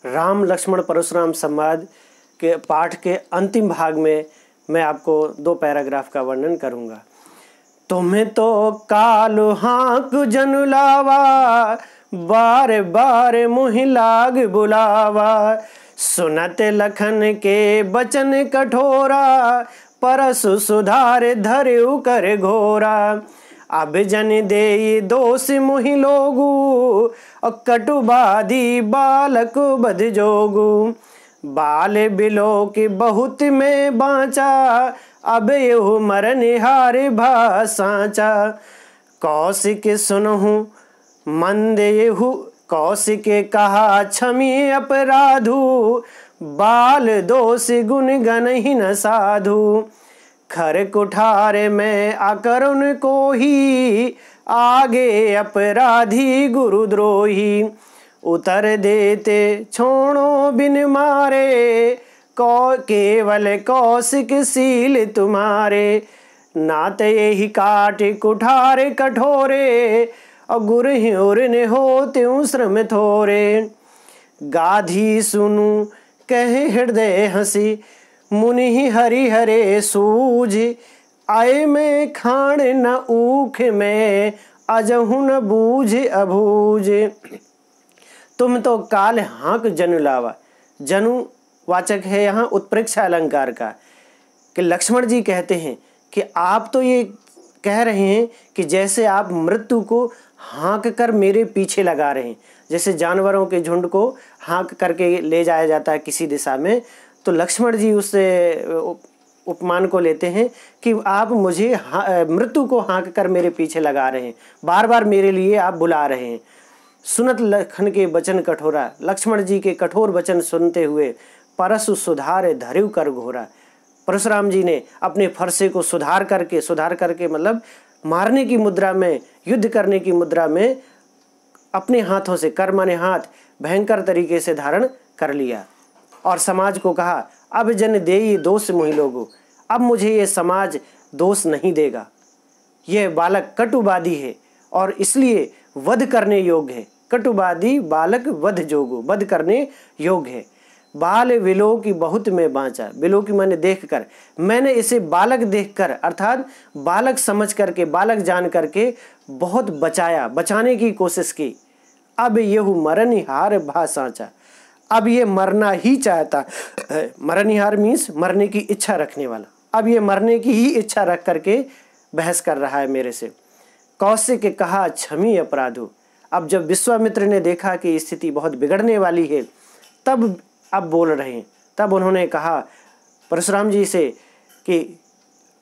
राम लक्ष्मण परशुराम संवाद के पाठ के अंतिम भाग में मैं आपको 2 पैराग्राफ का वर्णन करूंगा। तुम्हें तो कालु हाँक जनु लावा, बार बार मुहि लाग बुलावा। सुनत लखन के बचन कठोरा, परसु सुधार धर्यु कर घोरा। अब जन देई दोष मुहि लोगु, कटुबादी बालक बध जोगु। बाल बिलो की बहुत में बाँचा, अब यहु मरनिहार भा साँचा। कौशिक सुनहु मंद यहु, कौशिक कहा क्षमी अपराधु। बाल दोष गुण गण ही न साधु। खर कुठार में अकरुण को ही, आगे अपराधी गुरुद्रोही। उतर देते छोड़ो बिन मारे, केवल कौशिक सील तुम्हारे। नात यही काट कुठार कठोरे, और गुर हिउर हो त्यों श्रम थोरे। गाधी सुनु कहे हृदय हंसी, मुनि हरि हरे सूझ। आए में खाण न ऊख में, अजहु न बूझ अबूझ। तुम तो काल हाँक जनु लावा। जनु वाचक है यहाँ उत्प्रेक्षा अलंकार का, कि लक्ष्मण जी कहते हैं कि आप तो ये कह रहे हैं कि जैसे आप मृत्यु को हाँक कर मेरे पीछे लगा रहे हैं। जैसे जानवरों के झुंड को हाँक करके ले जाया जाता है किसी दिशा में, तो लक्ष्मण जी उस उपमान को लेते हैं कि आप मुझे मृत्यु को हाँक कर मेरे पीछे लगा रहे हैं, बार बार मेरे लिए आप बुला रहे हैं। सुनत लखन के वचन कठोरा, लक्ष्मण जी के कठोर वचन सुनते हुए परसु सुधार धर्यु कर घोरा। परशुराम जी ने अपने फरसे को सुधार करके मतलब मारने की मुद्रा में, युद्ध करने की मुद्रा में अपने हाथों से, कर माने हाथ, भयंकर तरीके से धारण कर लिया और समाज को कहा, अब जन देई दोष मुहि लोगु। अब मुझे ये समाज दोष नहीं देगा। यह बालक कटुवादी है और इसलिए वध करने योग्य है। कटुवादी बालक वध जोगु, वध करने योग्य है। बाल विलो की बहुत में बाँचा, विलो की मैंने देखकर, मैंने इसे बालक देखकर अर्थात बालक समझ करके, बालक जान करके बहुत बचाया, बचाने की कोशिश की। अब यहु मरनिहार भा साँचा, अब ये मरना ही चाहता है। मरनिहार मीन्स मरने की इच्छा रखने वाला। अब ये मरने की ही इच्छा रख करके बहस कर रहा है मेरे से। कौशिक कहा क्षमी अपराधु। अब जब विश्वामित्र ने देखा कि स्थिति बहुत बिगड़ने वाली है, तब अब बोल रहे हैं। तब उन्होंने कहा परशुराम जी से कि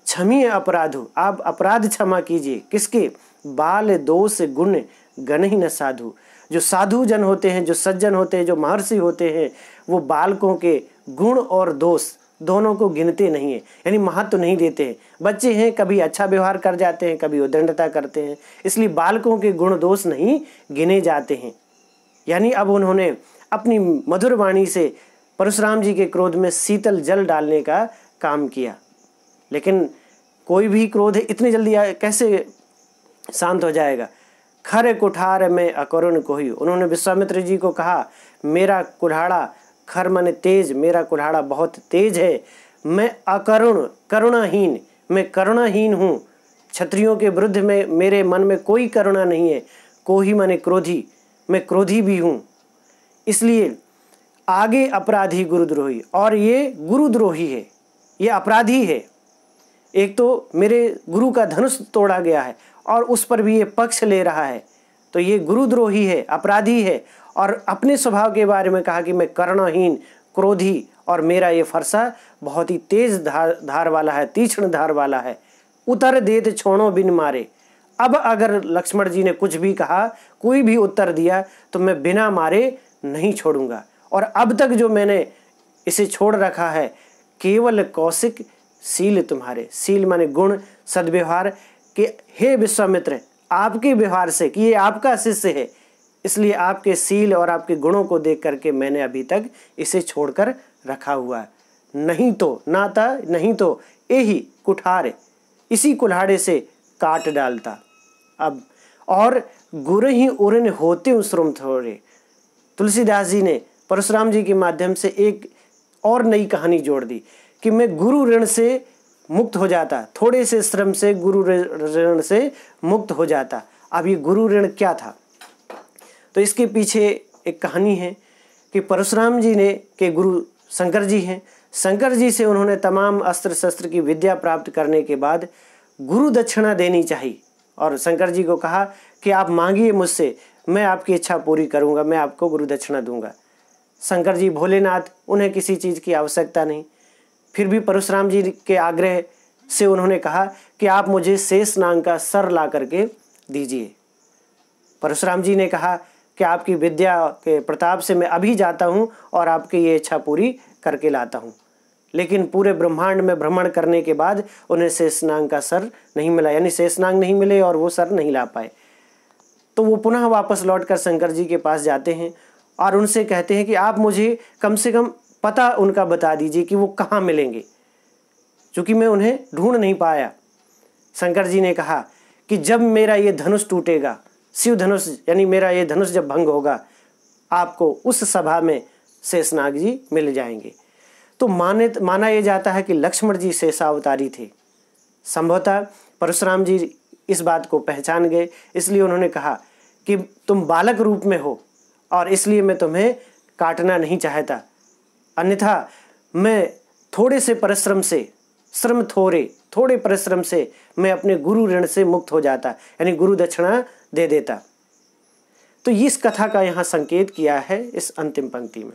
क्षमी अपराधु, आप अपराध क्षमा कीजिए। किसके? बाल दोष गुण गण ही न साधु। जो साधु जन होते हैं, जो सज्जन होते हैं, जो महर्षि होते हैं, वो बालकों के गुण और दोष दोनों को गिनते नहीं है, यानी महत्व नहीं देते हैं। बच्चे हैं, कभी अच्छा व्यवहार कर जाते हैं, कभी उद्दंडता करते हैं, इसलिए बालकों के गुण दोष नहीं गिने जाते हैं। यानी अब उन्होंने अपनी मधुर वाणी से परशुराम जी के क्रोध में शीतल जल डालने का काम किया। लेकिन कोई भी क्रोध इतनी जल्दी कैसे शांत हो जाएगा? खर कुठार में अकरुण कोई। उन्होंने विश्वामित्र जी को कहा, मेरा कुल्हाड़ा, खर माने तेज, मेरा कुल्हाड़ा बहुत तेज है। मैं अकरुण, करुणाहीन, मैं करुणाहीन हूँ। क्षत्रियों के विरुद्ध में मेरे मन में कोई करुणा नहीं है। कोही माने क्रोधी, मैं क्रोधी भी हूँ। इसलिए आगे अपराधी गुरुद्रोही, और ये गुरुद्रोही है, ये अपराधी है। एक तो मेरे गुरु का धनुष तोड़ा गया है और उस पर भी ये पक्ष ले रहा है, तो ये गुरुद्रोही है, अपराधी है। और अपने स्वभाव के बारे में कहा कि मैं करुणाहीन, क्रोधी, और मेरा ये फरसा बहुत ही तेज धार वाला है, तीक्ष्ण धार वाला है। उतर देत छोड़ो बिन मारे। अब अगर लक्ष्मण जी ने कुछ भी कहा, कोई भी उत्तर दिया, तो मैं बिना मारे नहीं छोड़ूंगा। और अब तक जो मैंने इसे छोड़ रखा है, केवल कौशिक सील तुम्हारे, सील माने गुण, सद्व्यवहार के, हे विश्वामित्र, आपके व्यवहार से, कि ये आपका शिष्य है, इसलिए आपके सील और आपके गुणों को देख करके मैंने अभी तक इसे छोड़कर रखा हुआ है। नहीं तो नाता, नहीं तो यही कुठार, इसी कुल्हाड़े से काट डालता। अब और गुर ही उरन होते श्रम थोड़े। तुलसीदास जी ने परशुराम जी के माध्यम से एक और नई कहानी जोड़ दी कि मैं गुरु ऋण से मुक्त हो जाता, थोड़े से श्रम से गुरु ऋण से मुक्त हो जाता। अब ये गुरु ऋण क्या था? तो इसके पीछे एक कहानी है कि परशुराम जी ने के गुरु शंकर जी हैं। शंकर जी से उन्होंने तमाम अस्त्र शस्त्र की विद्या प्राप्त करने के बाद गुरु दक्षिणा देनी चाहिए और शंकर जी को कहा कि आप मांगिए मुझसे, मैं आपकी इच्छा पूरी करूंगा, मैं आपको गुरु दक्षिणा दूंगा। शंकर जी भोलेनाथ, उन्हें किसी चीज़ की आवश्यकता नहीं। फिर भी परशुराम जी के आग्रह से उन्होंने कहा कि आप मुझे शेष नाग का सर ला करके दीजिए। परशुराम जी ने कहा कि आपकी विद्या के प्रताप से मैं अभी जाता हूँ और आपकी ये इच्छा पूरी करके लाता हूँ। लेकिन पूरे ब्रह्मांड में भ्रमण करने के बाद उन्हें शेषनाग का सर नहीं मिला, यानी शेषनाग नहीं मिले और वो सर नहीं ला पाए। तो वो पुनः वापस लौटकर शंकर जी के पास जाते हैं और उनसे कहते हैं कि आप मुझे कम से कम पता उनका बता दीजिए कि वो कहाँ मिलेंगे, क्योंकि मैं उन्हें ढूंढ नहीं पाया। शंकर जी ने कहा कि जब मेरा ये धनुष टूटेगा, शिव धनुष यानी मेरा ये धनुष जब भंग होगा, आपको उस सभा में शेषनाग जी मिल जाएंगे। तो माना यह जाता है कि लक्ष्मण जी शेषावतारी थे। संभवतः परशुराम जी इस बात को पहचान गए, इसलिए उन्होंने कहा कि तुम बालक रूप में हो और इसलिए मैं तुम्हें काटना नहीं चाहता, अन्यथा मैं थोड़े से परिश्रम से, श्रम थोड़े परिश्रम से मैं अपने गुरु ऋण से मुक्त हो जाता, यानी गुरु दक्षिणा दे देता। तो इस कथा का यहाँ संकेत किया है इस अंतिम पंक्ति में।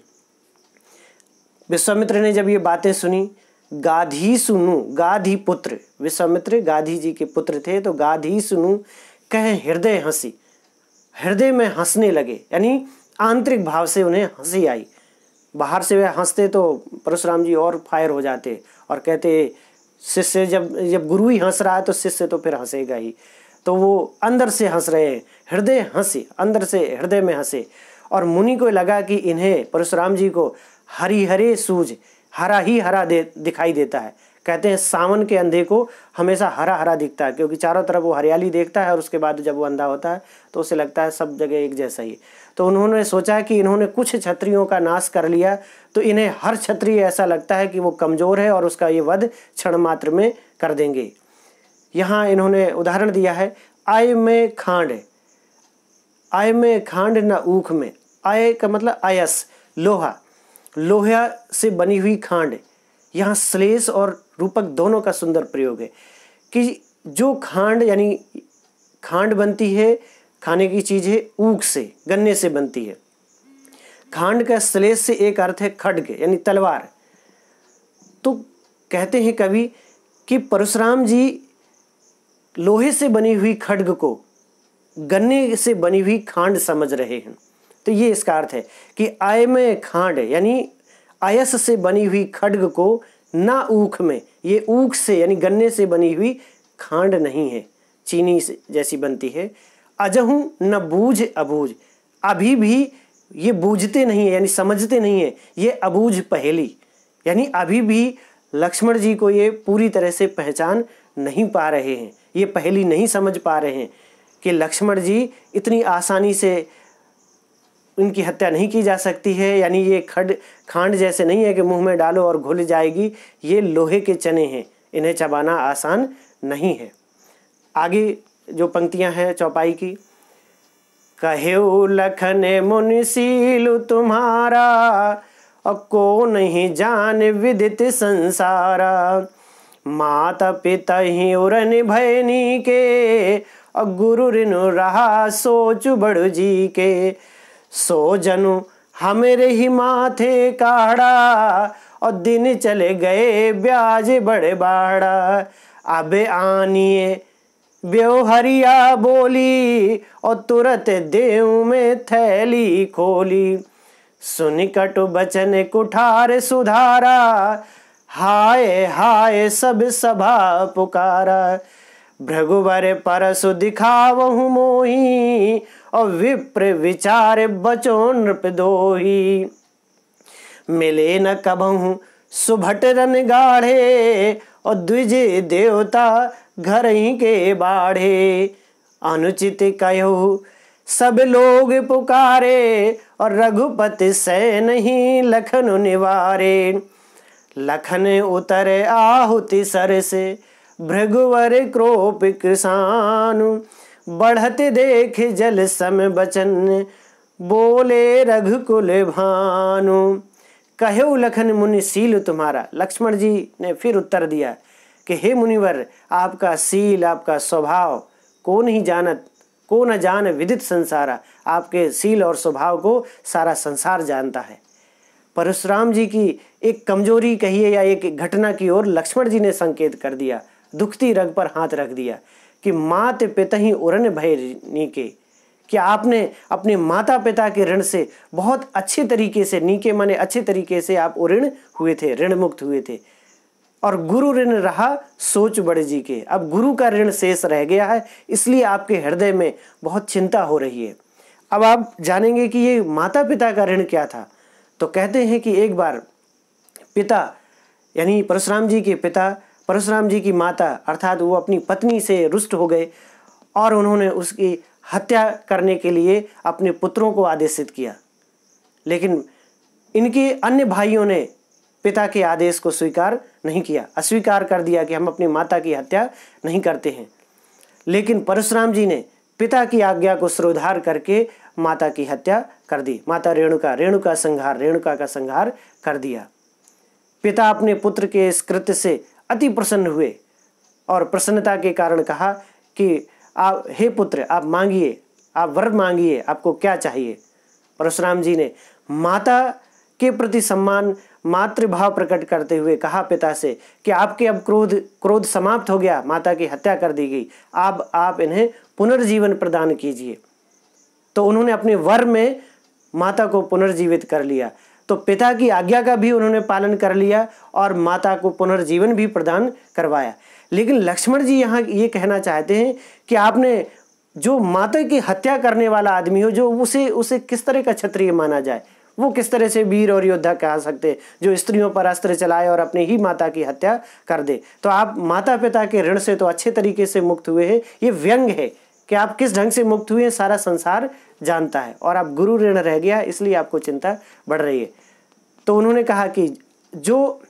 विश्वामित्र ने जब ये बातें सुनी, गाधी सुनु, गाधी पुत्र, विश्वामित्र गाधी जी के पुत्र थे, तो गाधी सुनु कहे हृदय हंसी, हृदय में हंसने लगे, यानी आंतरिक भाव से उन्हें हंसी आई। बाहर से वे हंसते तो परशुराम जी और फायर हो जाते और कहते शिष्य जब गुरु ही हंस रहा है तो शिष्य तो फिर हंसेगा ही। तो वो अंदर से हंस रहे हैं, हृदय हंसी, अंदर से हृदय में हंसे। और मुनि को लगा कि इन्हें परशुराम जी को हरिहरे सूझ, हरा ही हरा दिखाई देता है। कहते हैं सावन के अंधे को हमेशा हरा हरा दिखता है, क्योंकि चारों तरफ वो हरियाली देखता है और उसके बाद जब वो अंधा होता है तो उसे लगता है सब जगह एक जैसा ही। तो उन्होंने सोचा कि इन्होंने कुछ क्षत्रियों का नाश कर लिया, तो इन्हें हर क्षत्रिय ऐसा लगता है कि वो कमज़ोर है और उसका ये वध क्षण मात्र में कर देंगे। यहाँ इन्होंने उदाहरण दिया है, आय में खांड, आय में खांड न ऊख में। आय का मतलब आयस, लोहा, लोहा से बनी हुई खांड। यहाँ श्लेष और रूपक दोनों का सुंदर प्रयोग है कि जो खांड यानी खांड बनती है, खाने की चीज़ है, ऊख से, गन्ने से बनती है। खांड का श्लेष से एक अर्थ है खड्ग यानी तलवार। तो कहते हैं कवि कि परशुराम जी लोहे से बनी हुई खड्ग को गन्ने से बनी हुई खांड समझ रहे हैं। तो ये इसका अर्थ है कि आय में खांड यानी आयस से बनी हुई खड्ग को ना ऊख में, ये ऊख से यानी गन्ने से बनी हुई खांड नहीं है, चीनी जैसी बनती है। अजहू न बूझ अबूझ, अभी भी ये बूझते नहीं है यानी समझते नहीं है, ये अबूझ पहेली, यानी अभी भी लक्ष्मण जी को ये पूरी तरह से पहचान नहीं पा रहे हैं, ये पहेली नहीं समझ पा रहे हैं कि लक्ष्मण जी इतनी आसानी से इनकी हत्या नहीं की जा सकती है। यानी ये खांड जैसे नहीं है कि मुंह में डालो और घुल जाएगी, ये लोहे के चने हैं, इन्हें चबाना आसान नहीं है। आगे जो पंक्तियां हैं चौपाई की, कहेउ लखन मुनिशील तुम्हारा, और को नहीं जान विदित संसारा, माता पिता ही उरन भयनी के, और गुरु ऋनु रहा सोच बड़ जी के, सो जनु हमेरे ही माथे काढ़ा, और दिन चले गए ब्याज बड़े बाड़ा, अबे आनिए ब्योहरिया बोली, और तुरंत देव में थैली खोली, सुन कटु बचन कुठार सुधारा, हाय हाय सब सभा पुकारा, भृगुवर परसु दिखावहु मोही, और विप्र विचार बचो नृप दोही, मिले न कबहु सुभट रन गाढ़े, और द्विज देवता घर ही के बाढ़े, अनुचित कहो सब लोग पुकारे और रघुपति सै नहीं लखन निवारे। लखन उतर आहुति सर से भृगुवर क्रोप कृसानु। बढ़त देख जल सम बचन बोले रघुकुल भानु। कहो लखन मुनि सील तुम्हारा। लक्ष्मण जी ने फिर उत्तर दिया कि हे मुनिवर, आपका सील, आपका स्वभाव को नहीं जानत, को न जान विदित संसारा। आपके सील और स्वभाव को सारा संसार जानता है। परशुराम जी की एक कमजोरी कहिए या एक घटना की ओर लक्ष्मण जी ने संकेत कर दिया, दुखती रग पर हाथ रख दिया कि मात पितहि उरन भय नीके। कि आपने अपने माता पिता के ऋण से बहुत अच्छे तरीके से, नीके माने अच्छे तरीके से आप उऋण हुए थे, ऋण मुक्त हुए थे। और गुरु ऋण रहा सोच बड़े जी के। अब गुरु का ऋण शेष रह गया है, इसलिए आपके हृदय में बहुत चिंता हो रही है। अब आप जानेंगे कि ये माता पिता का ऋण क्या था। तो कहते हैं कि एक बार पिता यानी परशुराम जी के पिता, परशुराम जी की माता अर्थात वो अपनी पत्नी से रुष्ट हो गए और उन्होंने उसकी हत्या करने के लिए अपने पुत्रों को आदेशित किया। लेकिन इनके अन्य भाइयों ने पिता के आदेश को स्वीकार नहीं किया, अस्वीकार कर दिया कि हम अपनी माता की हत्या नहीं करते हैं। लेकिन परशुराम जी ने पिता की आज्ञा को सिरोधार करके माता की हत्या कर दी। माता रेणुका का संहार कर दिया। पिता अपने पुत्र के इस कृत्य से अति प्रसन्न हुए और प्रसन्नता के कारण कहा कि आप, हे पुत्र, आप मांगिए, आप वर मांगिए, आपको क्या चाहिए। परशुराम जी ने माता के प्रति सम्मान, मातृभाव प्रकट करते हुए कहा पिता से कि आपके अब क्रोध समाप्त हो गया, माता की हत्या कर दी गई, आप इन्हें पुनर्जीवन प्रदान कीजिए। तो उन्होंने अपने वर में माता को पुनर्जीवित कर लिया। तो पिता की आज्ञा का भी उन्होंने पालन कर लिया और माता को पुनर्जीवन भी प्रदान करवाया। लेकिन लक्ष्मण जी यहाँ ये कहना चाहते हैं कि आपने जो माता की हत्या करने वाला आदमी हो, जो उसे किस तरह का क्षत्रिय माना जाए, वो किस तरह से वीर और योद्धा कह सकते, जो स्त्रियों पर अस्त्र चलाए और अपनी ही माता की हत्या कर दे। तो आप माता पिता के ऋण से तो अच्छे तरीके से मुक्त हुए हैं। ये व्यंग है कि आप किस ढंग से मुक्त हुए हैं, सारा संसार जानता है। और आप गुरु ऋण रह गया, इसलिए आपको चिंता बढ़ रही है। तो उन्होंने कहा कि जो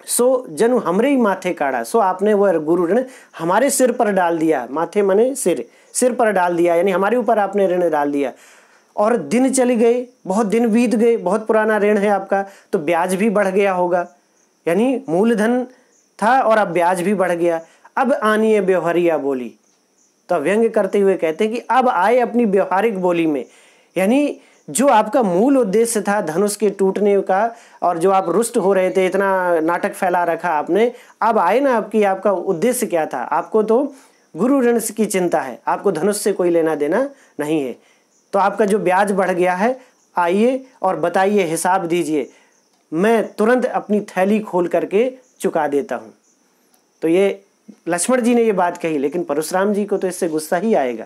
सो जनु हमरे ही माथे काढ़ा। सो आपने वह गुरु ऋण हमारे सिर पर डाल दिया। माथे माने सिर पर डाल दिया, यानी हमारे ऊपर आपने ऋण डाल दिया। और दिन चले गए, बहुत दिन बीत गए, बहुत पुराना ऋण है आपका, तो ब्याज भी बढ़ गया होगा। यानी मूलधन था और अब ब्याज भी बढ़ गया। अब आनिए व्यवहारिया बोली। तो व्यंग करते हुए कहते हैं कि अब आए अपनी व्यवहारिक बोली में। यानी जो आपका मूल उद्देश्य था धनुष के टूटने का, और जो आप रुष्ट हो रहे थे, इतना नाटक फैला रखा आपने, अब आए ना आपका उद्देश्य क्या था। आपको तो गुरु ऋण की चिंता है, आपको धनुष से कोई लेना देना नहीं है। तो आपका जो ब्याज बढ़ गया है, आइए और बताइए, हिसाब दीजिए, मैं तुरंत अपनी थैली खोल करके चुका देता हूँ। तो ये लक्ष्मण जी ने ये बात कही, लेकिन परशुराम जी को तो इससे गुस्सा ही आएगा।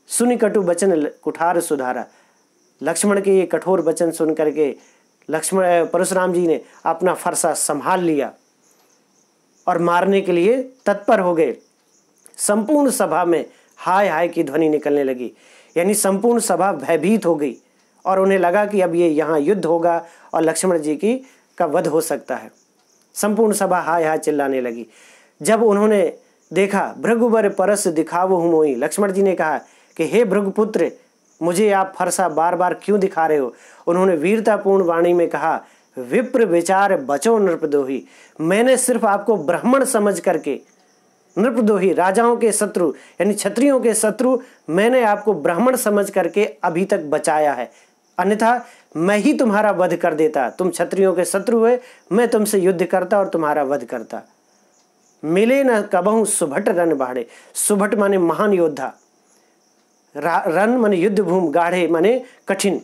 सुनि कटु बचन कुठार सुधारा। लक्ष्मण के ये कठोर वचन सुन करके परशुराम जी ने अपना फरसा संभाल लिया और मारने के लिए तत्पर हो गए। संपूर्ण सभा में हाय हाय की ध्वनि निकलने लगी, यानी संपूर्ण सभा भयभीत हो गई और उन्हें लगा कि अब ये यहाँ युद्ध होगा और लक्ष्मण जी का वध हो सकता है। संपूर्ण सभा हाय हाय चिल्लाने लगी। जब उन्होंने देखा भृगुवर परस दिखावो हूँ मोई, लक्ष्मण जी ने कहा कि हे भृगुपुत्र, मुझे आप फरसा बार बार क्यों दिखा रहे हो। उन्होंने वीरतापूर्ण वाणी में कहा, विप्र विचार बचो नृपद्रोही। मैंने सिर्फ आपको ब्राह्मण समझ करके, नृपद्रोही राजाओं के शत्रु यानी क्षत्रियों के शत्रु, मैंने आपको ब्राह्मण समझ करके अभी तक बचाया है, अन्यथा मैं ही तुम्हारा वध कर देता। तुम क्षत्रियों के शत्रु हुए, मैं तुमसे युद्ध करता और तुम्हारा वध करता। मिले न कबहू सुभट रन बाढ़े। सुभट माने महान योद्धा, रन माने युद्ध भूमि, गाढ़े माने कठिन,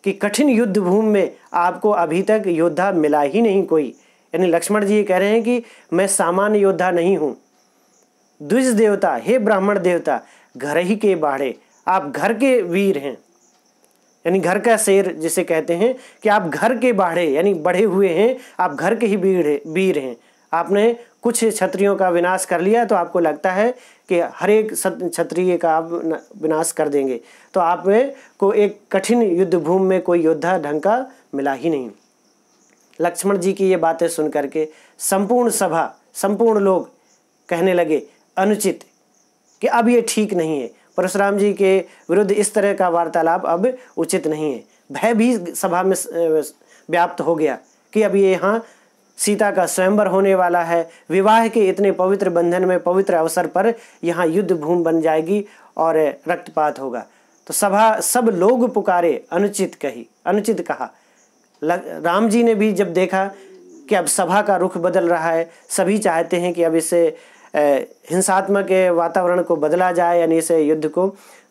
कि कठिन युद्ध भूमि में आपको अभी तक योद्धा मिला ही नहीं कोई। यानी लक्ष्मण जी ये कह रहे हैं कि मैं सामान्य योद्धा नहीं हूँ। द्विज देवता, हे ब्राह्मण देवता, घर ही के बाढ़े, आप घर के वीर हैं, यानी घर का शेर जिसे कहते हैं, कि आप घर के बाढ़े यानी बढ़े हुए हैं, आप घर के ही वीर हैं। आपने कुछ क्षत्रियों का विनाश कर लिया तो आपको लगता है कि हर एक क्षत्रिय का आप विनाश कर देंगे, तो आप को एक कठिन युद्ध भूमि में कोई योद्धा ढंग का मिला ही नहीं। लक्ष्मण जी की ये बातें सुन करके संपूर्ण सभा, संपूर्ण लोग कहने लगे अनुचित, कि अब ये ठीक नहीं है, परशुराम जी के विरुद्ध इस तरह का वार्तालाप अब उचित नहीं है। भय भी सभा में व्याप्त हो गया कि अब ये यहाँ सीता का स्वयंवर होने वाला है, विवाह के इतने पवित्र बंधन में, पवित्र अवसर पर यहाँ युद्ध भूमि बन जाएगी और रक्तपात होगा। तो सब लोग पुकारे, अनुचित कहा। राम जी ने भी जब देखा कि अब सभा का रुख बदल रहा है, सभी चाहते हैं कि अब इसे हिंसात्मक वातावरण को बदला जाए, यानी इसे युद्ध को,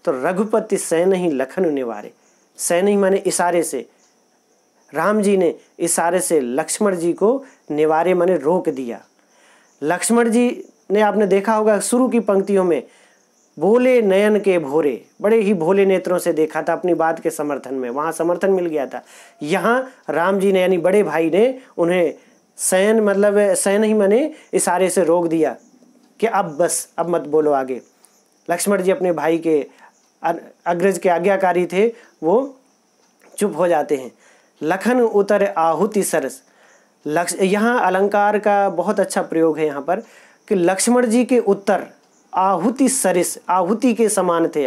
तो रघुपति सैन ही लखन निवारे। सैन ही माने इशारे से, राम जी ने इशारे से लक्ष्मण जी को निवारे माने रोक दिया। लक्ष्मण जी ने आपने देखा होगा शुरू की पंक्तियों में, बोले नयन के भोरे, बड़े ही भोले नेत्रों से देखा था अपनी बात के समर्थन में, वहाँ समर्थन मिल गया था। यहाँ राम जी ने यानी बड़े भाई ने उन्हें सैन मतलब सैन ही माने इशारे से रोक दिया कि अब बस, अब मत बोलो आगे। लक्ष्मण जी अपने भाई के अग्रज के आज्ञाकारी थे, वो चुप हो जाते हैं। लखन उतर आहुति सरस, यहाँ अलंकार का बहुत अच्छा प्रयोग है यहाँ पर कि लक्ष्मण जी के उत्तर आहुति सरिस, आहुति के समान थे,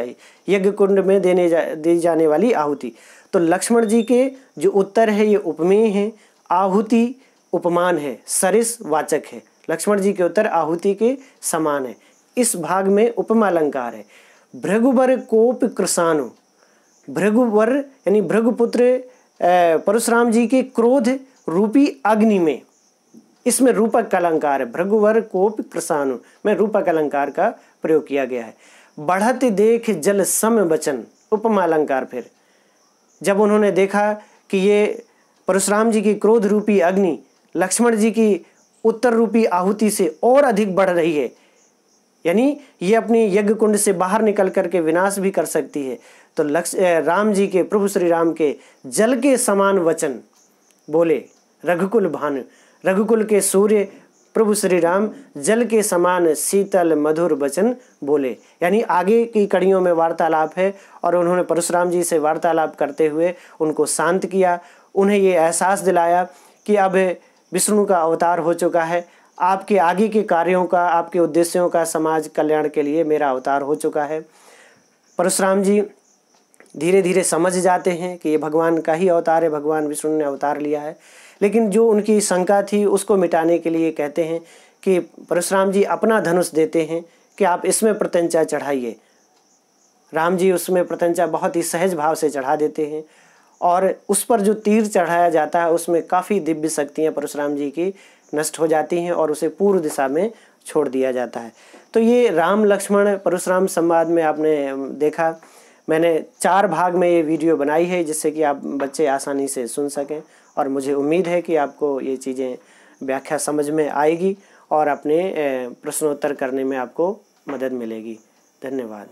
यज्ञ कुंड में दी जाने वाली आहुति। तो लक्ष्मण जी के जो उत्तर है ये उपमेय है, आहुति उपमान है, सरिस वाचक है। लक्ष्मण जी के उत्तर आहुति के समान है। इस भाग में उपमा अलंकार है। भृगुवर कोप कृशानु, भृगुवर यानी भृगुपुत्र परशुराम जी के क्रोध रूपी अग्नि में, इसमें रूपक अलंकार है। भृगुवर कोप कृशानु में रूपक अलंकार का प्रयोग किया गया है। बढ़त देख जल सम वचन, उपमा अलंकार। फिर जब उन्होंने देखा कि ये परशुराम जी की क्रोध रूपी अग्नि लक्ष्मण जी की उत्तर रूपी आहुति से और अधिक बढ़ रही है, यानी ये अपनी यज्ञ कुंड से बाहर निकल करके विनाश भी कर सकती है, तो राम जी के, प्रभु श्री राम के जल के समान वचन बोले। रघुकुल भानु, रघुकुल के सूर्य प्रभु श्री राम जल के समान शीतल मधुर वचन बोले। यानी आगे की कड़ियों में वार्तालाप है और उन्होंने परशुराम जी से वार्तालाप करते हुए उनको शांत किया, उन्हें ये एहसास दिलाया कि अब विष्णु का अवतार हो चुका है, आपके आगे के कार्यों का, आपके उद्देश्यों का समाज कल्याण के लिए मेरा अवतार हो चुका है। परशुराम जी धीरे धीरे समझ जाते हैं कि ये भगवान का ही अवतार है, भगवान विष्णु ने अवतार लिया है। लेकिन जो उनकी शंका थी उसको मिटाने के लिए कहते हैं कि परशुराम जी अपना धनुष देते हैं कि आप इसमें प्रत्यंचा चढ़ाइए। राम जी उसमें प्रत्यंचा बहुत ही सहज भाव से चढ़ा देते हैं और उस पर जो तीर चढ़ाया जाता है उसमें काफ़ी दिव्य शक्तियाँ परशुराम जी की नष्ट हो जाती हैं और उसे पूर्व दिशा में छोड़ दिया जाता है। तो ये राम लक्ष्मण परशुराम संवाद में आपने देखा, मैंने 4 भाग में ये वीडियो बनाई है जिससे कि आप बच्चे आसानी से सुन सकें, और मुझे उम्मीद है कि आपको ये चीज़ें व्याख्या समझ में आएगी और अपने प्रश्नोत्तर करने में आपको मदद मिलेगी। धन्यवाद।